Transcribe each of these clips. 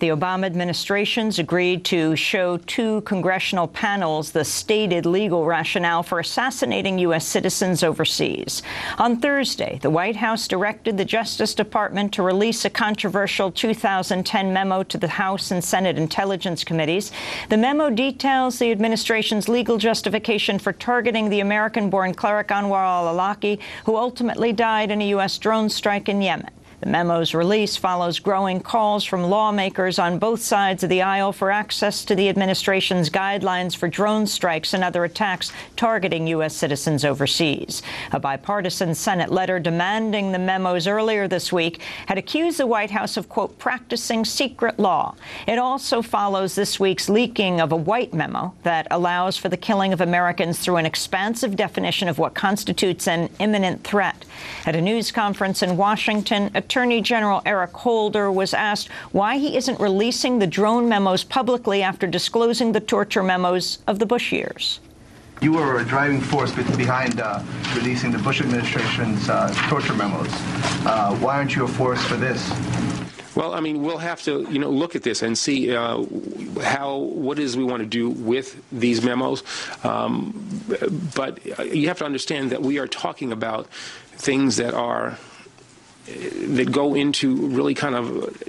The Obama administration's agreed to show two congressional panels the stated legal rationale for assassinating U.S. citizens overseas. On Thursday, the White House directed the Justice Department to release a controversial 2010 memo to the House and Senate Intelligence Committees. The memo details the administration's legal justification for targeting the American-born cleric Anwar al-Awlaki, who ultimately died in a U.S. drone strike in Yemen. The memo's release follows growing calls from lawmakers on both sides of the aisle for access to the administration's guidelines for drone strikes and other attacks targeting U.S. citizens overseas. A bipartisan Senate letter demanding the memos earlier this week had accused the White House of, quote, practicing secret law. It also follows this week's leaking of a white memo that allows for the killing of Americans through an expansive definition of what constitutes an imminent threat. At a news conference in Washington, Attorney General Eric Holder was asked why he isn't releasing the drone memos publicly after disclosing the torture memos of the Bush years. You were a driving force behind releasing the Bush administration's torture memos. Why aren't you a force for this? Well, I mean, we'll have to, look at this and see what it is we want to do with these memos. But you have to understand that we are talking about things that go into really kind of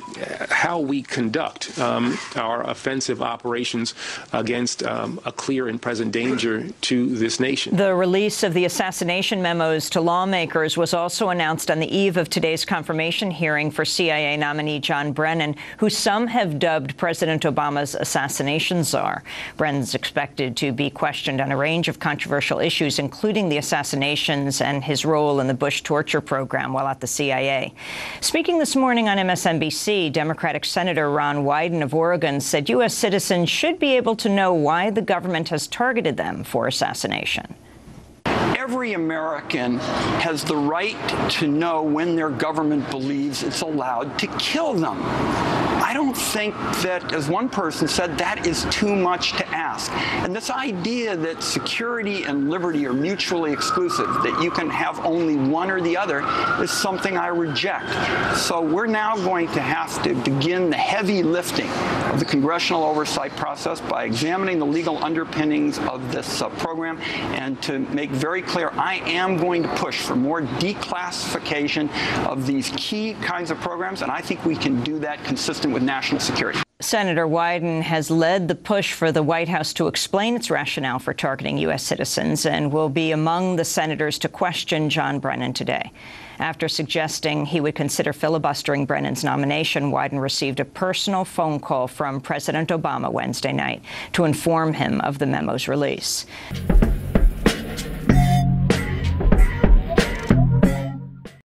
how we conduct our offensive operations against a clear and present danger to this nation. The release of the assassination memos to lawmakers was also announced on the eve of today's confirmation hearing for CIA nominee John Brennan, who some have dubbed President Obama's assassination czar. Brennan's expected to be questioned on a range of controversial issues, including the assassinations and his role in the Bush torture program while at the CIA. Speaking this morning on MSNBC, Democratic Senator Ron Wyden of Oregon said U.S. citizens should be able to know why the government has targeted them for assassination. Every American has the right to know when their government believes it's allowed to kill them. I don't think that, as one person said, that is too much to ask. And this idea that security and liberty are mutually exclusive, that you can have only one or the other, is something I reject. So we're now going to have to begin the heavy lifting of the congressional oversight process by examining the legal underpinnings of this program, and to make very clear, I am going to push for more declassification of these key kinds of programs, and I think we can do that consistent with national security. Senator Wyden has led the push for the White House to explain its rationale for targeting U.S. citizens and will be among the senators to question John Brennan today. After suggesting he would consider filibustering Brennan's nomination, Wyden received a personal phone call from President Obama Wednesday night to inform him of the memo's release.